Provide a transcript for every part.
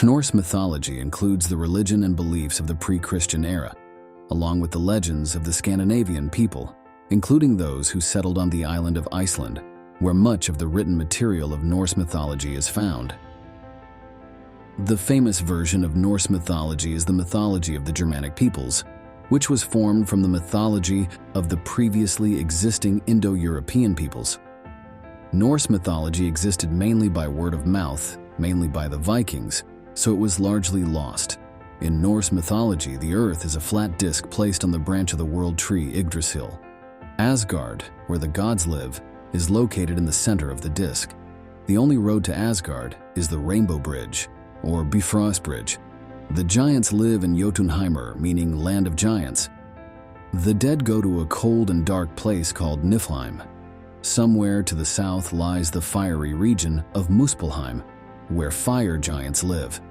Norse mythology includes the religion and beliefs of the pre-Christian era, along with the legends of the Scandinavian people, including those who settled on the island of Iceland, where much of the written material of Norse mythology is found. The famous version of Norse mythology is the mythology of the Germanic peoples, which was formed from the mythology of the previously existing Indo-European peoples. Norse mythology existed mainly by word of mouth, mainly by the Vikings, so it was largely lost. In Norse mythology, the earth is a flat disk placed on the branch of the world tree Yggdrasil. Asgard, where the gods live, is located in the center of the disk. The only road to Asgard is the Rainbow Bridge, or Bifrost Bridge. The giants live in Jotunheimr, meaning land of giants. The dead go to a cold and dark place called Niflheim. Somewhere to the south lies the fiery region of Muspelheim, where fire giants live.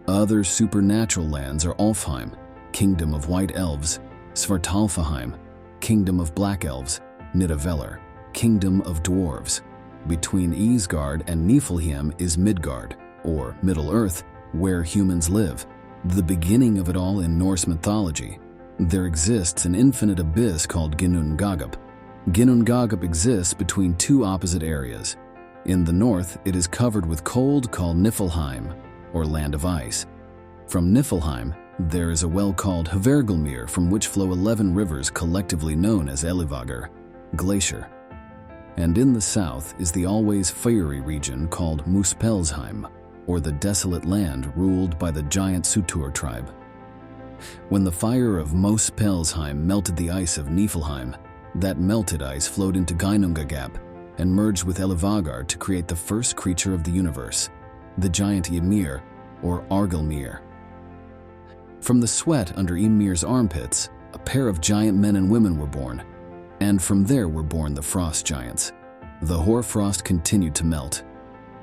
Other supernatural lands are Alfheim, kingdom of white elves, Svartalfaheim, kingdom of black elves, Nidavellir, kingdom of dwarves. Between Isgard and Niflheim is Midgard, or Middle Earth, where humans live. The beginning of it all in Norse mythology. There exists an infinite abyss called Ginnungagap. Ginnungagap exists between two opposite areas. In the north, it is covered with cold called Niflheim, or land of ice. From Niflheim, there is a well called Hvergelmir, from which flow 11 rivers collectively known as Elivagar, glacier. And in the south is the always fiery region called Muspelheim, or the desolate land ruled by the giant Sutur tribe. When the fire of Muspelheim melted the ice of Niflheim, that melted ice flowed into Ginnungagap and merged with Elivagar to create the first creature of the universe, the giant Ymir, or Argelmir. From the sweat under Ymir's armpits, a pair of giant men and women were born, and from there were born the frost giants. The hoarfrost continued to melt,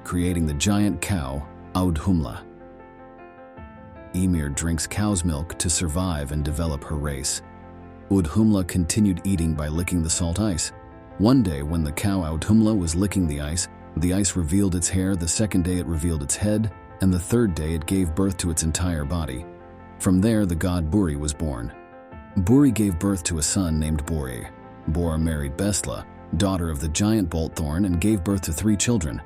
creating the giant cow, Audhumla. Ymir drinks cow's milk to survive and develop her race. Audhumla continued eating by licking the salt ice. One day, when the cow Audhumla was licking the ice revealed its hair, the second day it revealed its head, and the third day it gave birth to its entire body. From there, the god Buri was born. Buri gave birth to a son named Bori. Bor married Bestla, daughter of the giant Boltthorn, and gave birth to 3 children,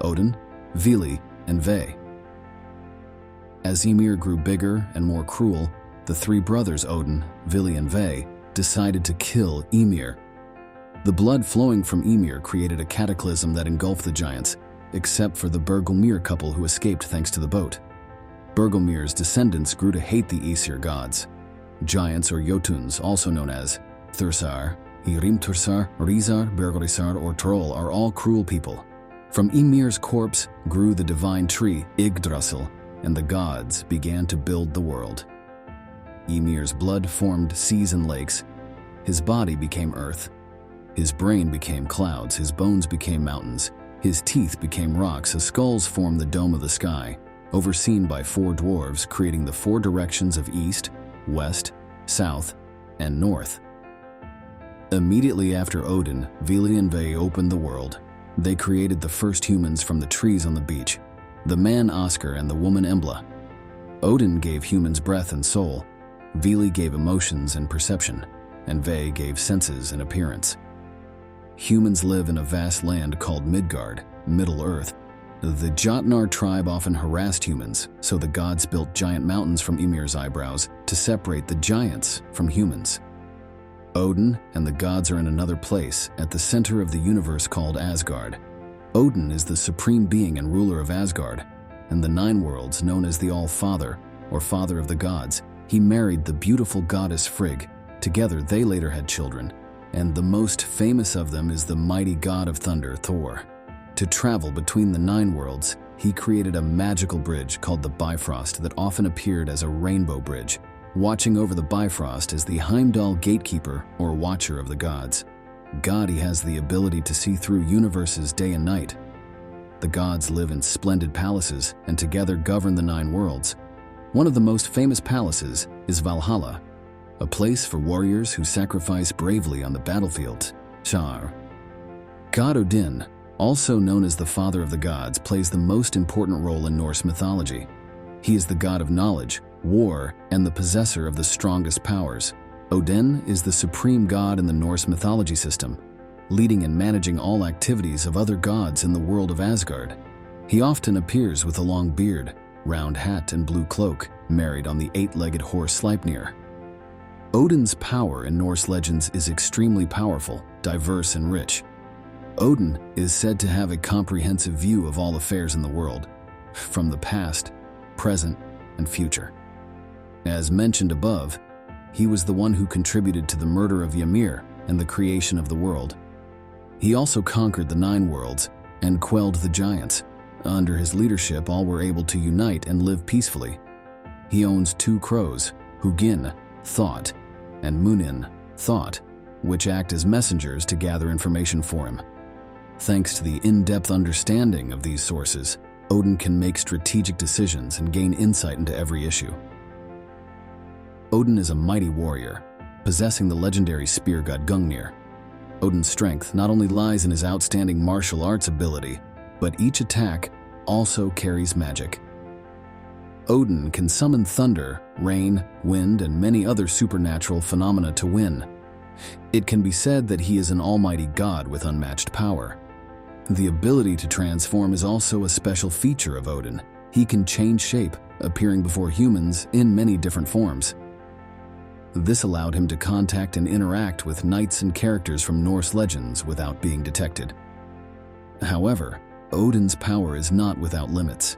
Odin, Vili, and Ve. As Ymir grew bigger and more cruel, the 3 brothers Odin, Vili, and Ve decided to kill Ymir. The blood flowing from Ymir created a cataclysm that engulfed the giants, except for the Bergelmir couple who escaped thanks to the boat. Bergelmir's descendants grew to hate the Aesir gods. Giants or Jotuns, also known as Thursar, Hrimthursar, Rizar, Bergorisar, or Troll, are all cruel people. From Ymir's corpse grew the divine tree Yggdrasil, and the gods began to build the world. Ymir's blood formed seas and lakes. His body became earth. His brain became clouds, his bones became mountains, his teeth became rocks, his skulls formed the dome of the sky, overseen by 4 dwarves, creating the 4 directions of east, west, south, and north. Immediately after Odin, Vili and Ve opened the world. They created the first humans from the trees on the beach, the man Oscar and the woman Embla. Odin gave humans breath and soul, Vili gave emotions and perception, and Ve gave senses and appearance. Humans live in a vast land called Midgard, Middle Earth. The Jotnar tribe often harassed humans, so the gods built giant mountains from Ymir's eyebrows to separate the giants from humans. Odin and the gods are in another place at the center of the universe called Asgard. Odin is the supreme being and ruler of Asgard, and the 9 worlds known as the All-Father, or Father of the Gods. He married the beautiful goddess Frigg. Together they later had children, and the most famous of them is the mighty god of thunder, Thor. To travel between the 9 worlds, he created a magical bridge called the Bifrost that often appeared as a rainbow bridge. Watching over the Bifrost is the Heimdall gatekeeper, or watcher of the gods. God, he has the ability to see through universes day and night. The gods live in splendid palaces and together govern the 9 worlds. One of the most famous palaces is Valhalla, a place for warriors who sacrifice bravely on the battlefield. Shar. God Odin, also known as the Father of the Gods, plays the most important role in Norse mythology. He is the god of knowledge, war, and the possessor of the strongest powers. Odin is the supreme god in the Norse mythology system, leading and managing all activities of other gods in the world of Asgard. He often appears with a long beard, round hat, and blue cloak, married on the eight-legged horse Sleipnir. Odin's power in Norse legends is extremely powerful, diverse, and rich. Odin is said to have a comprehensive view of all affairs in the world, from the past, present, and future. As mentioned above, he was the one who contributed to the murder of Ymir and the creation of the world. He also conquered the 9 worlds and quelled the giants. Under his leadership, all were able to unite and live peacefully. He owns 2 crows, Hugin, thought, and Munin, thought, which act as messengers to gather information for him. Thanks to the in-depth understanding of these sources, Odin can make strategic decisions and gain insight into every issue. Odin is a mighty warrior, possessing the legendary spear god Gungnir. Odin's strength not only lies in his outstanding martial arts ability, but each attack also carries magic. Odin can summon thunder, rain, wind, and many other supernatural phenomena to win. It can be said that he is an almighty god with unmatched power. The ability to transform is also a special feature of Odin. He can change shape, appearing before humans in many different forms. This allowed him to contact and interact with knights and characters from Norse legends without being detected. However, Odin's power is not without limits.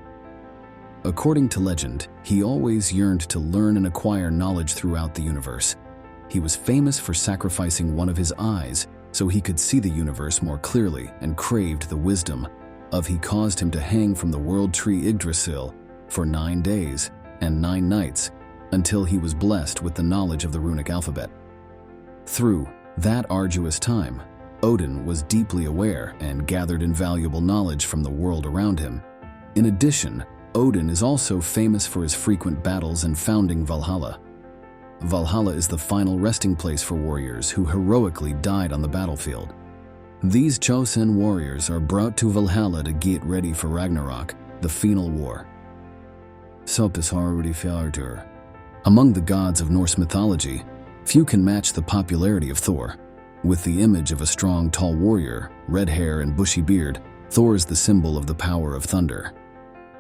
According to legend, he always yearned to learn and acquire knowledge throughout the universe. He was famous for sacrificing one of his eyes so he could see the universe more clearly, and craved the wisdom of he caused him to hang from the world tree Yggdrasil for 9 days and 9 nights until he was blessed with the knowledge of the runic alphabet. Through that arduous time, Odin was deeply aware and gathered invaluable knowledge from the world around him. In addition, Odin is also famous for his frequent battles and founding Valhalla. Valhalla is the final resting place for warriors who heroically died on the battlefield. These chosen warriors are brought to Valhalla to get ready for Ragnarok, the final war. Among the gods of Norse mythology, few can match the popularity of Thor. With the image of a strong, tall warrior, red hair and bushy beard, Thor is the symbol of the power of thunder.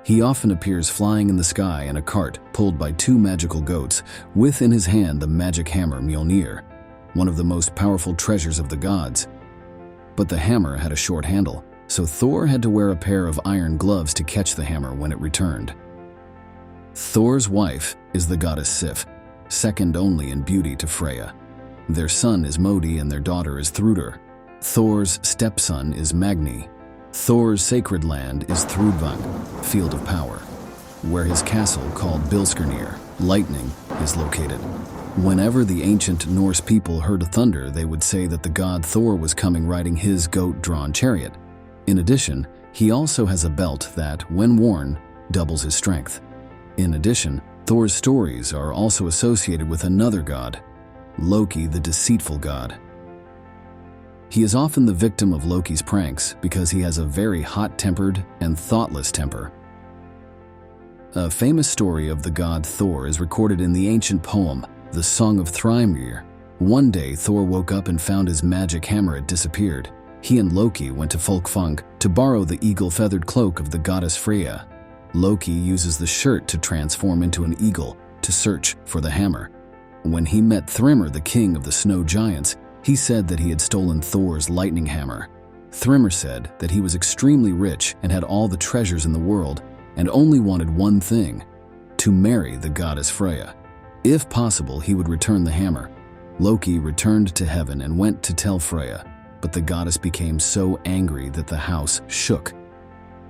He often appears flying in the sky in a cart pulled by 2 magical goats, with in his hand the magic hammer Mjolnir, one of the most powerful treasures of the gods. But the hammer had a short handle, so Thor had to wear a pair of iron gloves to catch the hammer when it returned. Thor's wife is the goddess Sif, second only in beauty to Freyja. Their son is Modi and their daughter is Thrudr. Thor's stepson is Magni. Thor's sacred land is Thrudvang, Field of Power, where his castle called Bilskirnir, Lightning, is located. Whenever the ancient Norse people heard thunder, they would say that the god Thor was coming riding his goat-drawn chariot. In addition, he also has a belt that, when worn, doubles his strength. In addition, Thor's stories are also associated with another god, Loki, the deceitful god. He is often the victim of Loki's pranks because he has a very hot-tempered and thoughtless temper. A famous story of the god Thor is recorded in the ancient poem, The Song of Thrymmir. One day, Thor woke up and found his magic hammer had disappeared. He and Loki went to Folkfang to borrow the eagle-feathered cloak of the goddess Freyja. Loki uses the shirt to transform into an eagle to search for the hammer. When he met Thrymr, the king of the snow giants, he said that he had stolen Thor's lightning hammer. Thrymr said that he was extremely rich and had all the treasures in the world and only wanted one thing: to marry the goddess Freyja. If possible, he would return the hammer. Loki returned to heaven and went to tell Freyja, but the goddess became so angry that the house shook.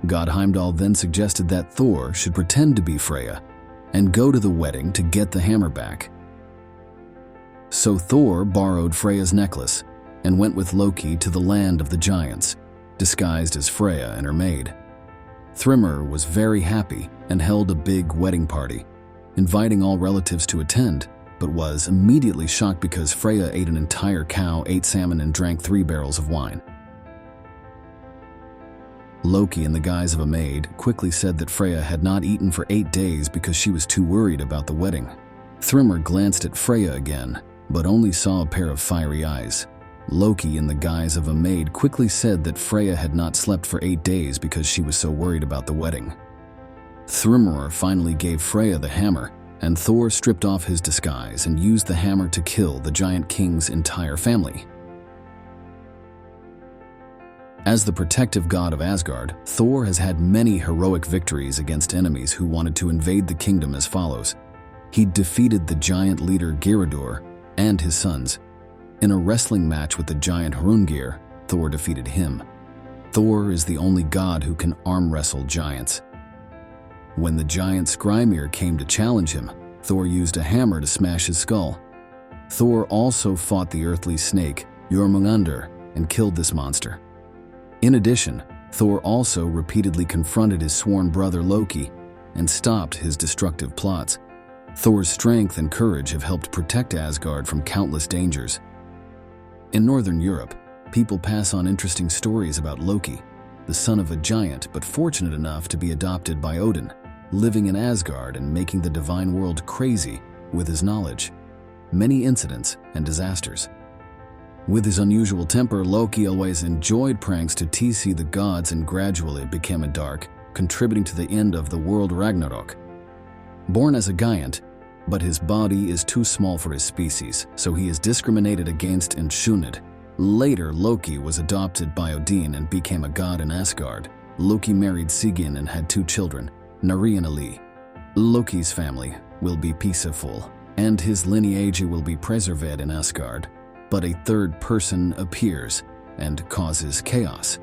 God Heimdall then suggested that Thor should pretend to be Freyja and go to the wedding to get the hammer back. So Thor borrowed Freyja's necklace and went with Loki to the land of the giants, disguised as Freyja and her maid. Thrymr was very happy and held a big wedding party, inviting all relatives to attend, but was immediately shocked because Freyja ate an entire cow, ate salmon, and drank 3 barrels of wine. Loki, in the guise of a maid, quickly said that Freyja had not eaten for 8 days because she was too worried about the wedding. Thrymr glanced at Freyja again, but only saw a pair of fiery eyes. Loki, in the guise of a maid, quickly said that Freyja had not slept for 8 days because she was so worried about the wedding. Thrymr finally gave Freyja the hammer, and Thor stripped off his disguise and used the hammer to kill the giant king's entire family. As the protective god of Asgard, Thor has had many heroic victories against enemies who wanted to invade the kingdom as follows. He defeated the giant leader Geirrödur and his sons. In a wrestling match with the giant Hrungnir, Thor defeated him. Thor is the only god who can arm wrestle giants. When the giant Skrymir came to challenge him, Thor used a hammer to smash his skull. Thor also fought the earthly snake, Jormungandr, and killed this monster. In addition, Thor also repeatedly confronted his sworn brother Loki and stopped his destructive plots. Thor's strength and courage have helped protect Asgard from countless dangers. In Northern Europe, people pass on interesting stories about Loki, the son of a giant but fortunate enough to be adopted by Odin, living in Asgard and making the divine world crazy with his knowledge. Many incidents and disasters. With his unusual temper, Loki always enjoyed pranks to tease the gods and gradually became a dark, contributing to the end of the world Ragnarok. Born as a giant, but his body is too small for his species, so he is discriminated against and shunned. Later, Loki was adopted by Odin and became a god in Asgard. Loki married Sigyn and had 2 children, Nari and Ali. Loki's family will be peaceful, and his lineage will be preserved in Asgard. But a third person appears and causes chaos.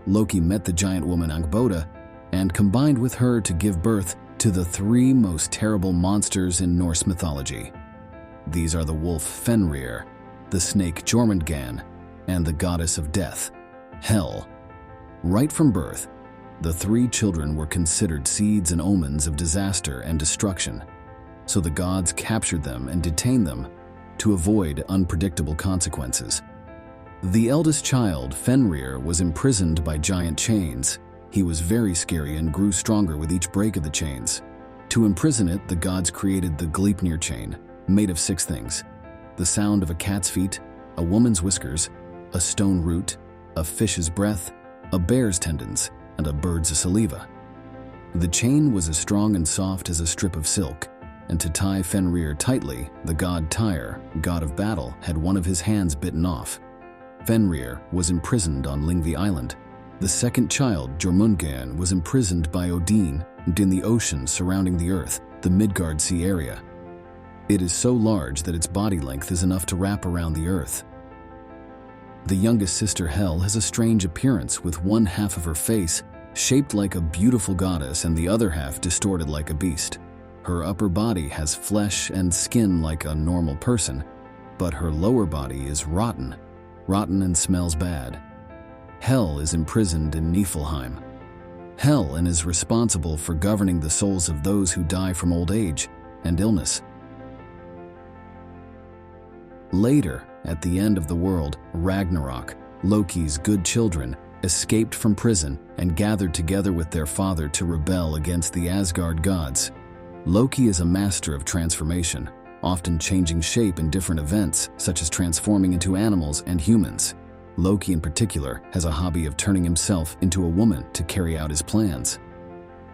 Loki met the giant woman Angbota and combined with her to give birth to the 3 most terrible monsters in Norse mythology. These are the wolf Fenrir, the snake Jormungandr, and the goddess of death, Hel. Right from birth, the 3 children were considered seeds and omens of disaster and destruction, so the gods captured them and detained them to avoid unpredictable consequences. The eldest child, Fenrir, was imprisoned by giant chains. He was very scary and grew stronger with each break of the chains. To imprison it, the gods created the Gleipnir chain, made of 6 things: the sound of a cat's feet, a woman's whiskers, a stone root, a fish's breath, a bear's tendons, and a bird's saliva. The chain was as strong and soft as a strip of silk, and to tie Fenrir tightly, the god Tyr, god of battle, had one of his hands bitten off. Fenrir was imprisoned on Lyngvi Island. The second child, Jormungandr, was imprisoned by Odin and in the ocean surrounding the earth, the Midgard Sea area. It is so large that its body length is enough to wrap around the earth. The youngest sister, Hel, has a strange appearance with one half of her face shaped like a beautiful goddess and the other half distorted like a beast. Her upper body has flesh and skin like a normal person, but her lower body is rotten and smells bad. Hel is imprisoned in Niflheim. Hel is responsible for governing the souls of those who die from old age and illness. Later, at the end of the world, Ragnarok, Loki's good children escaped from prison and gathered together with their father to rebel against the Asgard gods. Loki is a master of transformation, often changing shape in different events, such as transforming into animals and humans. Loki in particular has a hobby of turning himself into a woman to carry out his plans.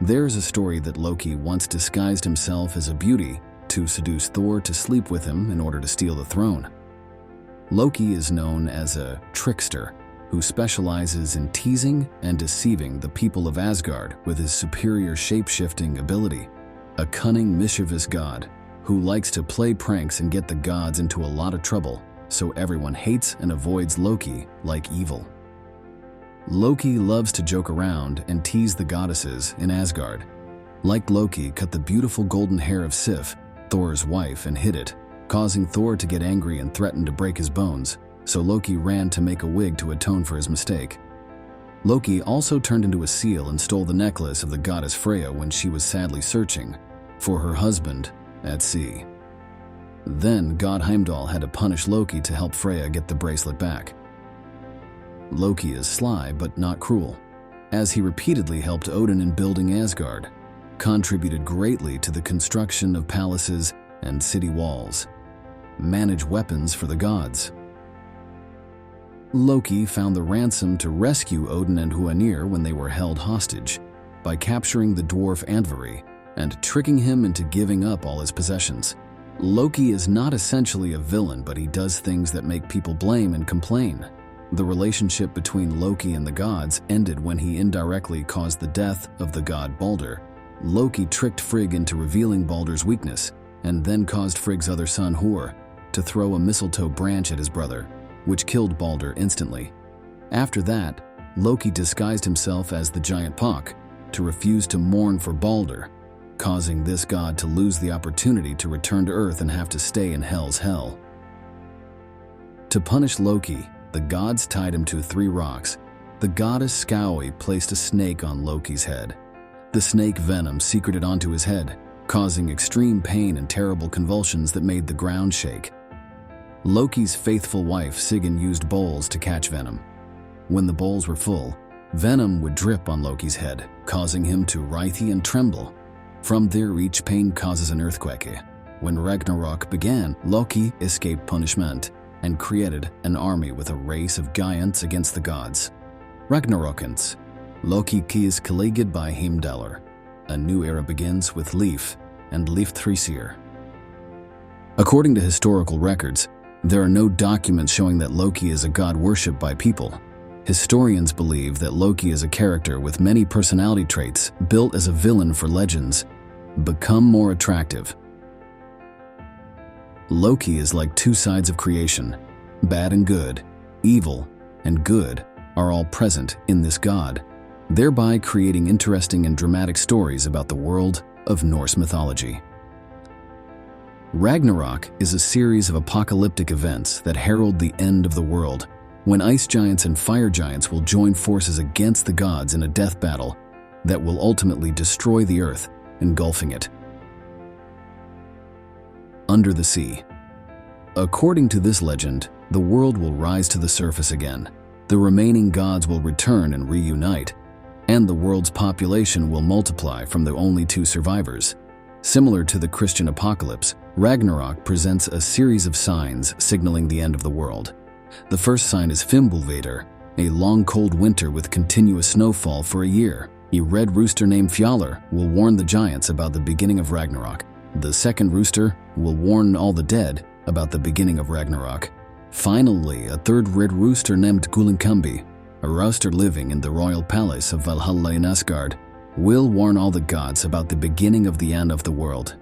There's a story that Loki once disguised himself as a beauty to seduce Thor to sleep with him in order to steal the throne. Loki is known as a trickster who specializes in teasing and deceiving the people of Asgard with his superior shape-shifting ability. A cunning, mischievous god who likes to play pranks and get the gods into a lot of trouble, so everyone hates and avoids Loki like evil. Loki loves to joke around and tease the goddesses in Asgard. Like Loki cut the beautiful golden hair of Sif, Thor's wife, and hid it, causing Thor to get angry and threaten to break his bones, so Loki ran to make a wig to atone for his mistake. Loki also turned into a seal and stole the necklace of the goddess Freyja when she was sadly searching for her husband at sea. Then god Heimdall had to punish Loki to help Freyja get the bracelet back. Loki is sly but not cruel. as he repeatedly helped Odin in building Asgard, contributed greatly to the construction of palaces and city walls, managed weapons for the gods. Loki found the ransom to rescue Odin and Hoenir when they were held hostage by capturing the dwarf Andvari and tricking him into giving up all his possessions. Loki is not essentially a villain, but he does things that make people blame and complain. The relationship between Loki and the gods ended when he indirectly caused the death of the god Balder. Loki tricked Frigg into revealing Balder's weakness, and then caused Frigg's other son, Hor, to throw a mistletoe branch at his brother, which killed Balder instantly. After that, Loki disguised himself as the giant Pak to refuse to mourn for Balder, causing this god to lose the opportunity to return to Earth and have to stay in Hel's hell. To punish Loki, the gods tied him to 3 rocks. The goddess Skaui placed a snake on Loki's head. The snake venom secreted onto his head, causing extreme pain and terrible convulsions that made the ground shake. Loki's faithful wife Sigyn used bowls to catch venom. When the bowls were full, venom would drip on Loki's head, causing him to writhe and tremble. From there, each pain causes an earthquake. When Ragnarok began, Loki escaped punishment and created an army with a race of giants against the gods. Ragnarokans. Loki is colleagued by Heimdallr. A new era begins with Leif and Leifthrisir. According to historical records, there are no documents showing that Loki is a god worshipped by people. Historians believe that Loki is a character with many personality traits built as a villain for legends become more attractive. Loki is like 2 sides of creation. Bad and good, evil and good are all present in this god, thereby creating interesting and dramatic stories about the world of Norse mythology. Ragnarok is a series of apocalyptic events that herald the end of the world, when ice giants and fire giants will join forces against the gods in a death battle that will ultimately destroy the earth, engulfing it. Under the sea. According to this legend, the world will rise to the surface again, the remaining gods will return and reunite, and the world's population will multiply from the only 2 survivors. Similar to the Christian apocalypse, Ragnarok presents a series of signs signaling the end of the world. The first sign is Fimbulvedur, a long cold winter with continuous snowfall for a year. A red rooster named Fjallar will warn the giants about the beginning of Ragnarok. The second rooster will warn all the dead about the beginning of Ragnarok. Finally, a third red rooster named Gullinkambi, a rooster living in the royal palace of Valhalla in Asgard, will warn all the gods about the beginning of the end of the world.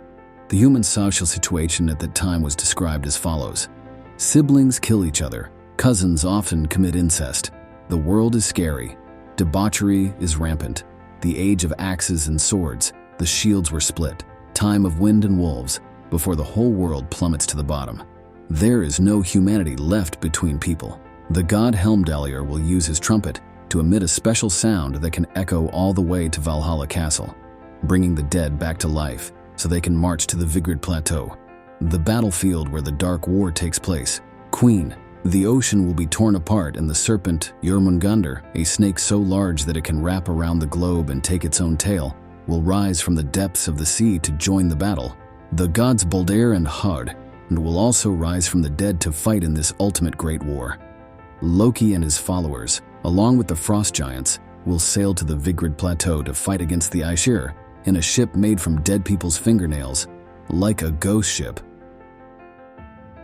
The human social situation at that time was described as follows. Siblings kill each other. Cousins often commit incest. The world is scary. Debauchery is rampant. The age of axes and swords. The shields were split. Time of wind and wolves, before the whole world plummets to the bottom. There is no humanity left between people. The god Heimdallr will use his trumpet to emit a special sound that can echo all the way to Valhalla Castle, bringing the dead back to life so they can march to the Vigrid Plateau, the battlefield where the Dark War takes place. Queen. The ocean will be torn apart and the serpent Jörmungandr, a snake so large that it can wrap around the globe and take its own tail, will rise from the depths of the sea to join the battle. The gods Balder and Hard will also rise from the dead to fight in this ultimate great war. Loki and his followers, along with the frost giants, will sail to the Vigrid Plateau to fight against the Aesir in a ship made from dead people's fingernails, like a ghost ship.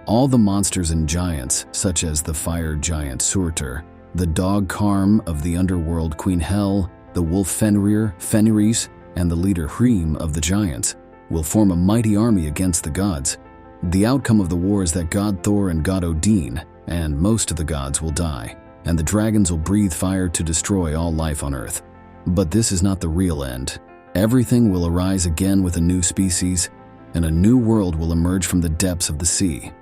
All the monsters and giants, such as the fire giant Surtur, the dog Karm of the underworld Queen Hel, the wolf Fenrir, Fenris, and the leader Hrym of the giants, will form a mighty army against the gods. The outcome of the war is that god Thor and god Odin, and most of the gods will die, and the dragons will breathe fire to destroy all life on Earth. But this is not the real end. Everything will arise again with a new species, and a new world will emerge from the depths of the sea.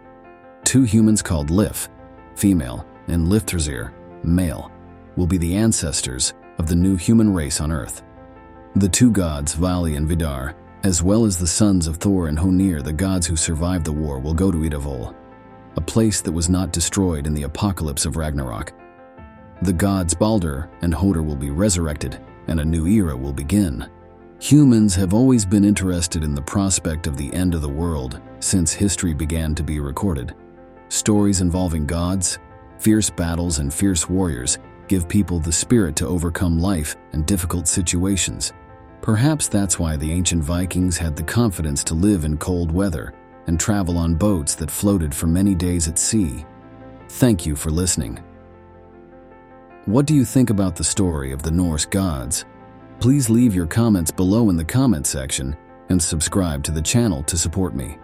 2 humans called Lif, female, and Lifthrasir, male, will be the ancestors of the new human race on Earth. The 2 gods, Vali and Vidar, as well as the sons of Thor and Honir, the gods who survived the war, will go to Idavol, a place that was not destroyed in the apocalypse of Ragnarok. The gods Balder and Hodor will be resurrected, and a new era will begin. Humans have always been interested in the prospect of the end of the world since history began to be recorded. Stories involving gods, fierce battles, and fierce warriors give people the spirit to overcome life and difficult situations. Perhaps that's why the ancient Vikings had the confidence to live in cold weather and travel on boats that floated for many days at sea. Thank you for listening. What do you think about the story of the Norse gods? Please leave your comments below in the comment section and subscribe to the channel to support me.